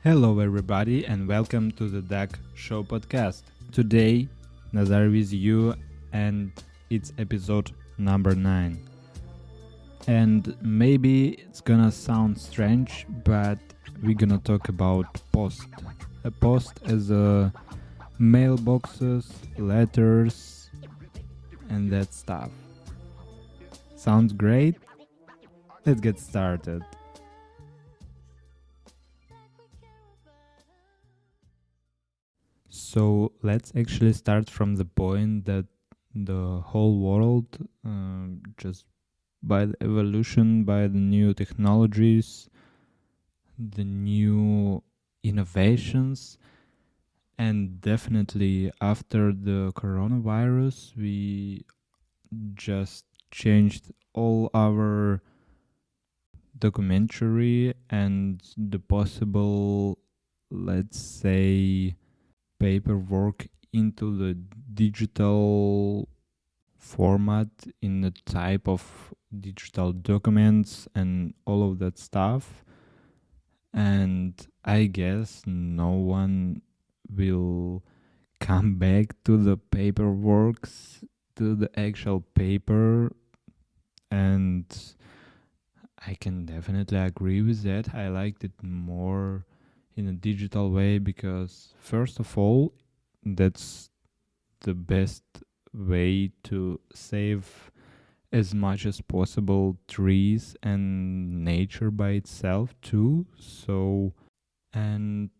Hello, everybody, and welcome to the DAC Show podcast. Today, Nazar with you, and it's episode number 9. And maybe it's gonna sound strange, but we're gonna talk about post. A post as a mailboxes, letters, and that stuff. Sounds great? Let's get started. So let's actually start from the point that the whole world, just by the evolution, by the new technologies, the new innovations, and definitely after the coronavirus, we just changed all our documentary and the possible, let's say, paperwork into the digital format in the type of digital documents and all of that stuff. And I guess no one will come back to the paperworks, to the actual paper. And I can definitely agree with that. I liked it more in a digital way because, first of all, that's the best way to save as much as possible trees and nature by itself too. So, and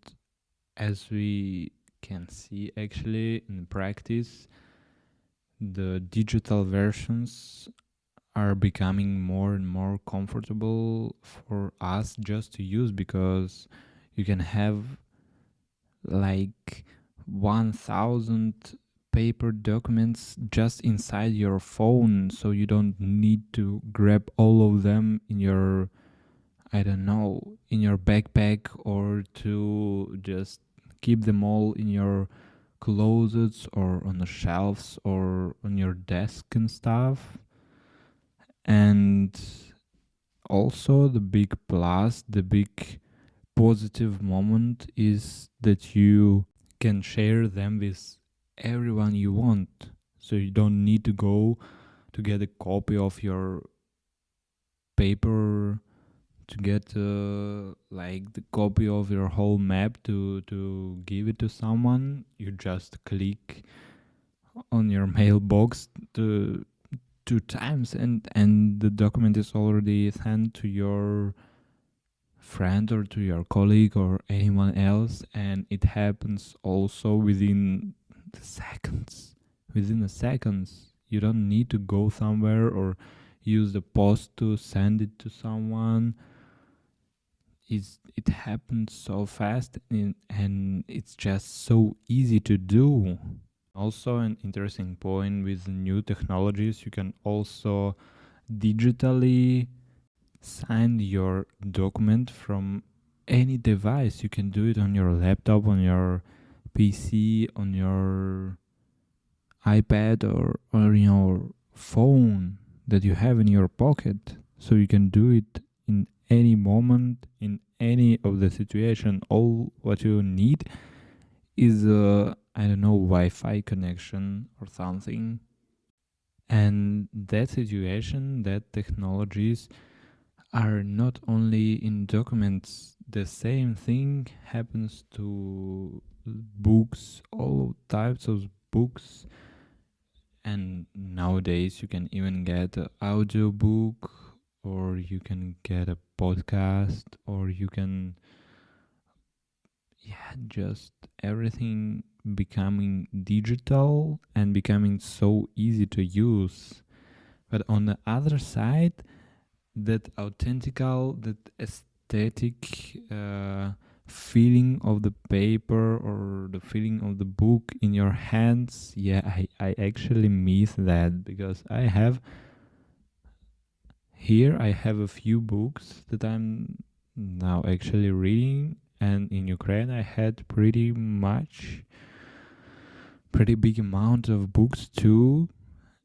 as we can see actually in practice, the digital versions are becoming more and more comfortable for us just to use, because you can have like 1000 paper documents just inside your phone, so you don't need to grab all of them in your, I don't know, in your backpack, or to just keep them all in your closets or on the shelves or on your desk and stuff. And also the big plus, the big positive moment is that you can share them with everyone you want. So you don't need to go to get a copy of your paper, to get like the copy of your whole map to give it to someone. You just click on your mailbox to 2 times, and the document is already sent to your friend or to your colleague or anyone else, and it happens also within the seconds. Within the seconds, you don't need to go somewhere or use the post to send it to someone. It happens so fast, and it's just so easy to do. Also, an interesting point with new technologies, you can also digitally sign your document from any device. You can do it on your laptop, on your PC, on your iPad, or on your phone that you have in your pocket. So you can do it in any moment, in any of the situation. All what you need is a, I don't know, Wi-Fi connection or something. And that situation, that technologies are not only in documents. The same thing happens to books, all types of books. And nowadays you can even get an audio book, or you can get a podcast, or you can, yeah, just everything becoming digital and becoming so easy to use. But on the other side, that authentical, that aesthetic feeling of the paper or the feeling of the book in your hands, yeah, I actually miss that, because I have a few books that I'm now actually reading, and in Ukraine I had pretty big amount of books too,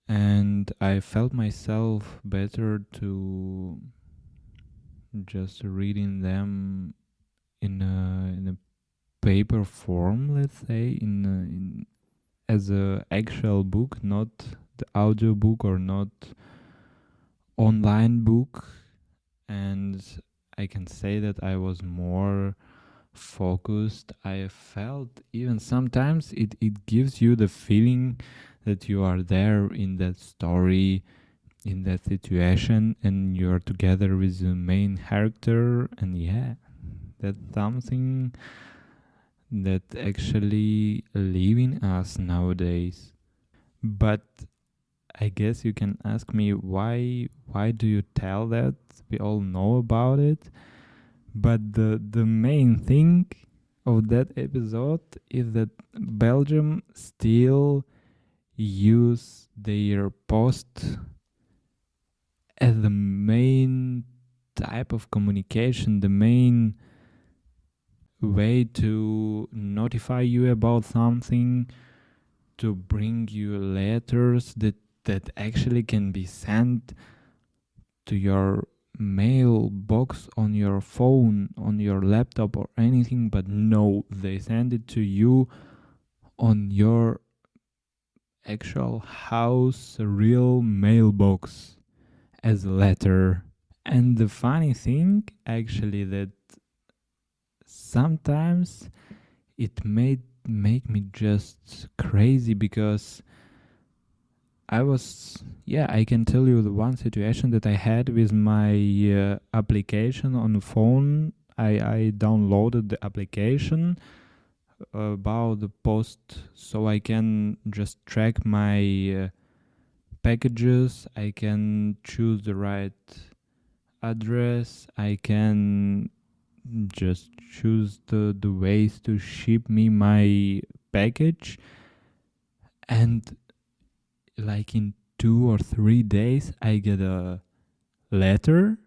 and I felt myself better to just reading them in a paper form, let's say, in as a actual book, not the audio book or not online book. And I can say that I was more focused. I felt even sometimes it gives you the feeling that you are there in that story, in that situation, and you're together with the main character. And yeah, that's something that actually leaving us nowadays. But I guess you can ask me why do you tell that? We all know about it. But the main thing of that episode is that Belgium still use their post as the main type of communication, the main way to notify you about something, to bring you letters that actually can be sent to your mailbox on your phone, on your laptop, or anything. But no, they send it to you on your actual house, real mailbox as a letter. And the funny thing, actually, that sometimes it made make me just crazy because I can tell you the one situation that I had with my application on the phone. I downloaded the application about the post so I can just track my packages. I can choose the right address. I can just choose the ways to ship me my package. And like in 2 or 3 days, I get a letter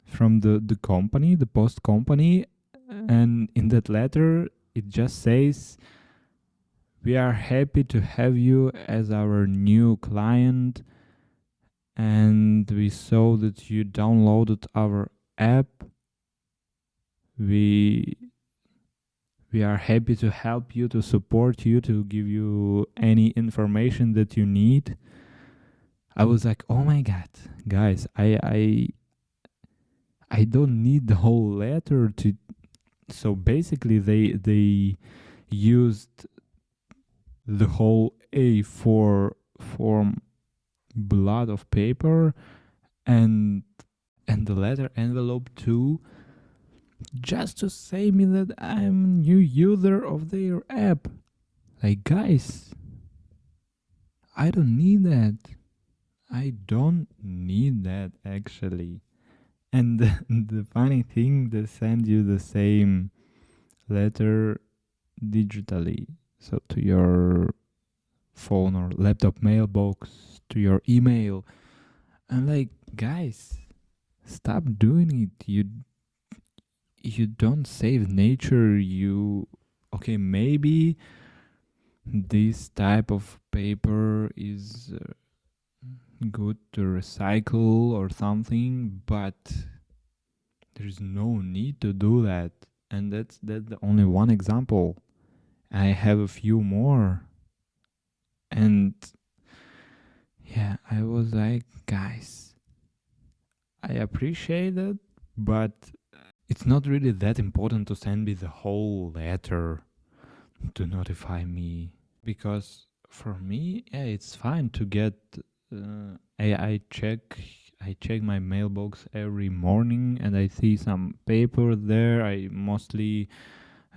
from the company, the post company. And in that letter, it just says, "We are happy to have you as our new client, and we saw that you downloaded our app. We we are happy to help you, to support you, to give you any information that you need." I was like, "Oh my god, guys, I don't need the whole letter to." So basically, they used the whole A4 form blood of paper and the letter envelope too, just to say me that I'm a new user of their app. Like, guys, I don't need that. I don't need that actually. And the funny thing, they send you the same letter digitally. So to your phone or laptop mailbox, to your email. I'm like, guys, stop doing it. You don't save nature. You okay, maybe this type of paper is good to recycle or something, but there's no need to do that. And that's the only one example. I have a few more. And yeah, I was like, guys, I appreciate it, but it's not really that important to send me the whole letter to notify me. Because for me, yeah, it's fine to get. I check my mailbox every morning, and I see some paper there. I mostly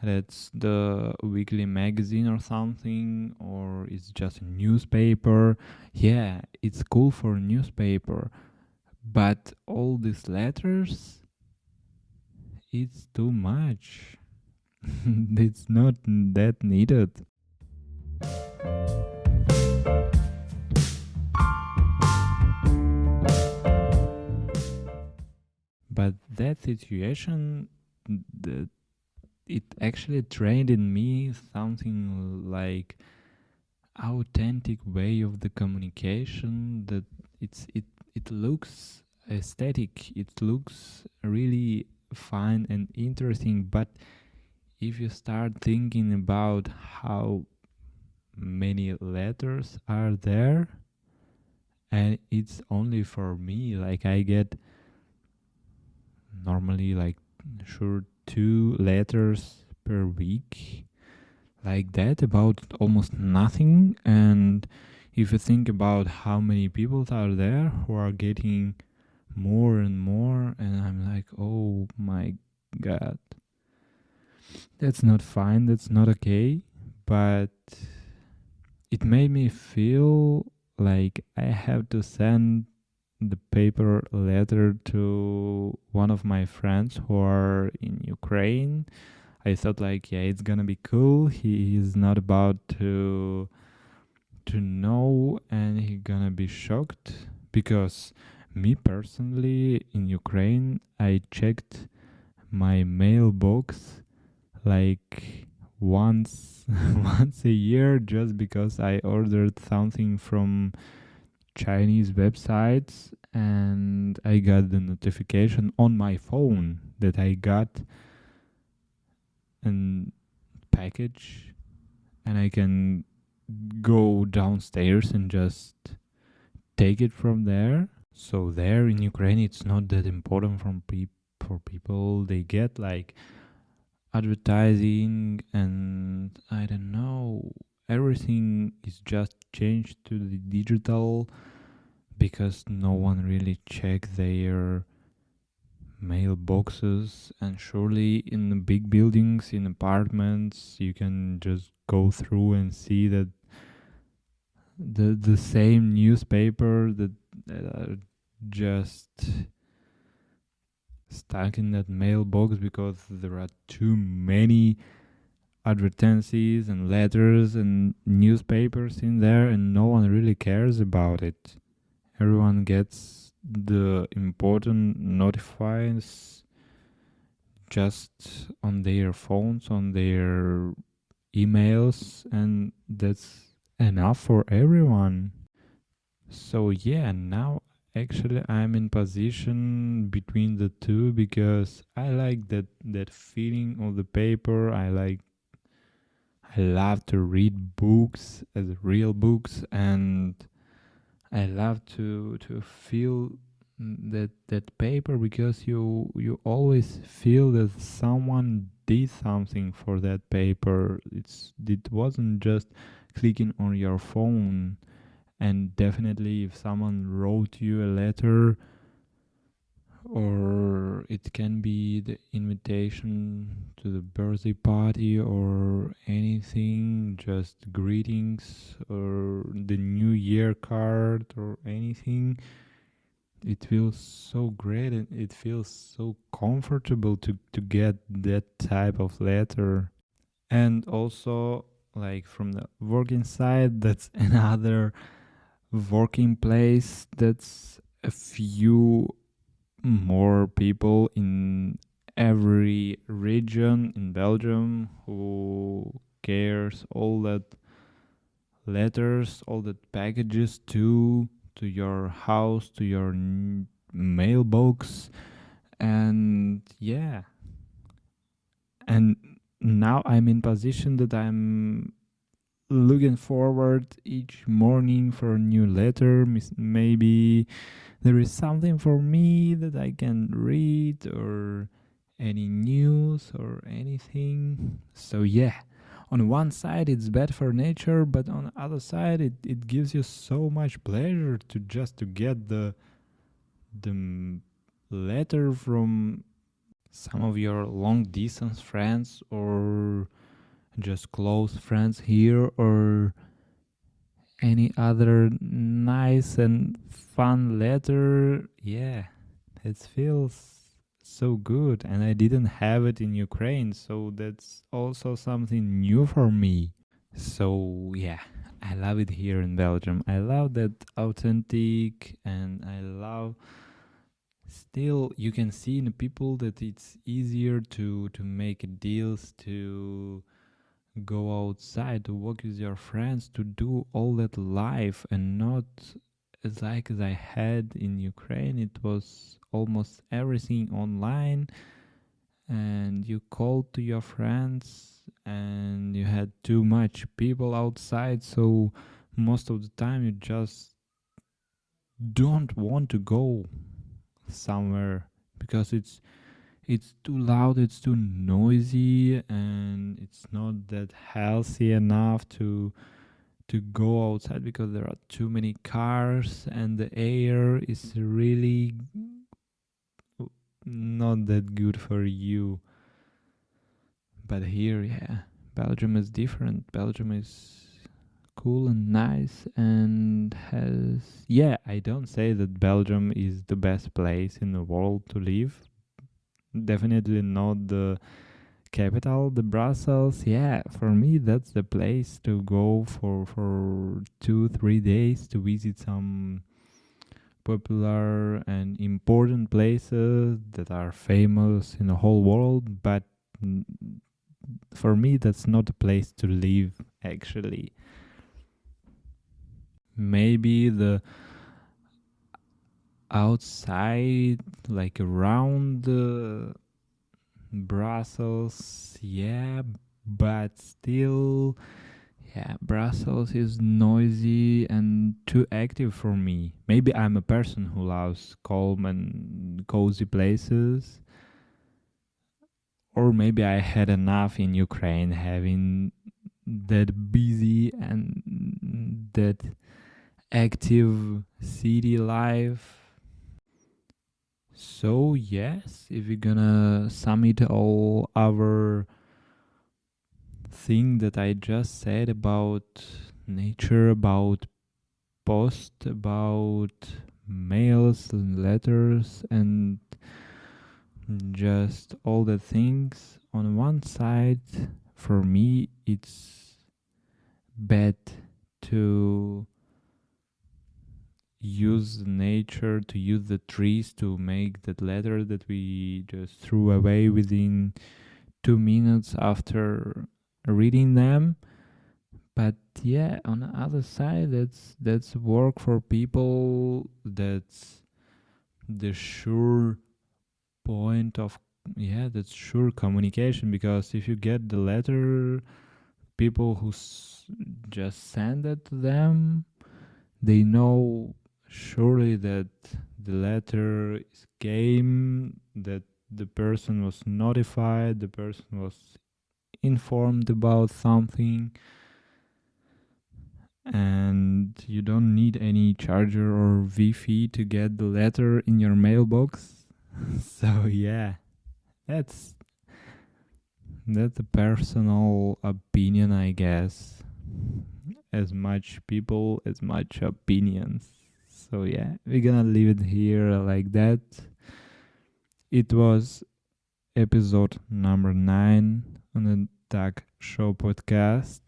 that's the weekly magazine or something, or it's just a newspaper. Yeah, it's cool for a newspaper, but all these letters, it's too much. It's not that needed. But that situation, the, it actually trained in me something like authentic way of the communication, that it looks aesthetic, it looks really fun and interesting, but if you start thinking about how many letters are there, and it's only for me, like I get normally like sure 2 letters per week, like that, about almost nothing. And if you think about how many people are there who are getting more and more, and I'm like, oh my god, that's not fine, that's not okay. But it made me feel like I have to send the paper letter to one of my friends who are in Ukraine. I thought like, yeah, it's gonna be cool. He is not about to know, and he gonna be shocked because me personally in Ukraine, I checked my mailbox like once once a year, just because I ordered something from Chinese websites, and I got the notification on my phone that I got an package, and I can go downstairs and just take it from there. So there in Ukraine, it's not that important for people. They get like advertising, and I don't know, everything is just changed to the digital because no one really check their mailboxes. And surely in the big buildings, in apartments, you can just go through and see that the same newspaper that are just stuck in that mailbox because there are too many advertencies and letters and newspapers in there, and no one really cares about it. Everyone gets the important notifiers just on their phones, on their emails, and that's enough for everyone. So yeah, now actually I'm in position between the two because I like that feeling of the paper. I love to read books as real books, and I love to feel that paper, because you always feel that someone did something for that paper. It wasn't just clicking on your phone. And definitely if someone wrote you a letter, or it can be the invitation to the birthday party or anything, just greetings or the new year card or anything, it feels so great and it feels so comfortable to get that type of letter. And also, like from the working side, that's another working place, that's a few more people in every region in Belgium who cares all that letters, all that packages to your house, to your mailbox. And yeah, and now I'm in position that I'm looking forward each morning for a new letter. Maybe there is something for me that I can read, or any news or anything. So yeah, on one side it's bad for nature, but on the other side it gives you so much pleasure to just to get the letter from some of your long distance friends, or just close friends here, or any other nice and fun letter. Yeah, it feels so good, and I didn't have it in Ukraine, so that's also something new for me. So yeah, I love it here in Belgium. I love that authentic, and I love still you can see in the people that it's easier to make deals, to go outside, to walk with your friends, to do all that live, and not as I had in Ukraine. It was almost everything online, and you called to your friends and you had too much people outside, so most of the time you just don't want to go somewhere because it's too loud, it's too noisy, and it's not that healthy enough to go outside because there are too many cars and the air is really not that good for you. But here, yeah, Belgium is different. Belgium is cool and nice and has, yeah, I don't say that Belgium is the best place in the world to live. Definitely not the capital, the Brussels. Yeah, for me that's the place to go for 2-3 days to visit some popular and important places that are famous in the whole world. But for me that's not a place to live actually. Maybe the outside, like around the Brussels, yeah, but still, yeah, Brussels is noisy and too active for me. Maybe I'm a person who loves calm and cozy places, or maybe I had enough in Ukraine having that busy and that active city life. So yes, if we're gonna sum it all our thing that I just said about nature, about post, about mails and letters and just all the things on one side, for me it's bad to use nature, to use the trees to make that letter that we just threw away within 2 minutes after reading them. But yeah, on the other side, that's work for people. That's the sure point of, yeah, that's sure communication, because if you get the letter, people who just send it to them, they know surely that the letter is came, that the person was notified, the person was informed about something, and you don't need any charger or Wi-Fi to get the letter in your mailbox. So yeah, that's a personal opinion, I guess. As much people, as much opinions. So yeah, we're gonna leave it here like that. It was episode number 9 on the Tag Show podcast.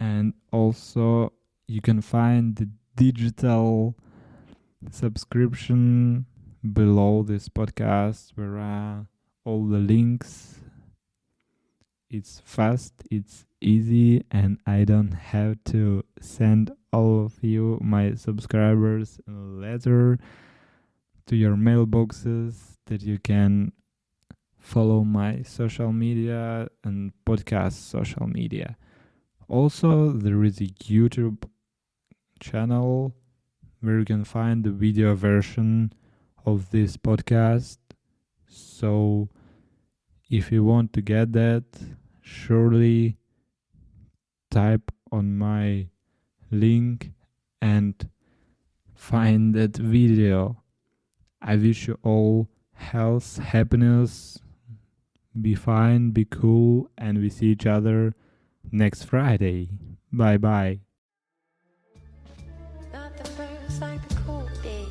And also you can find the digital subscription below this podcast, where are all the links. It's fast, it's easy, and I don't have to send all of you, my subscribers, a letter to your mailboxes, that you can follow my social media and podcast social media. Also, there is a YouTube channel where you can find the video version of this podcast. So if you want to get that, surely type on my link and find that video. I wish you all health, happiness, be fine, be cool, and we see each other next Friday. Bye bye. Not the first, like the cool days.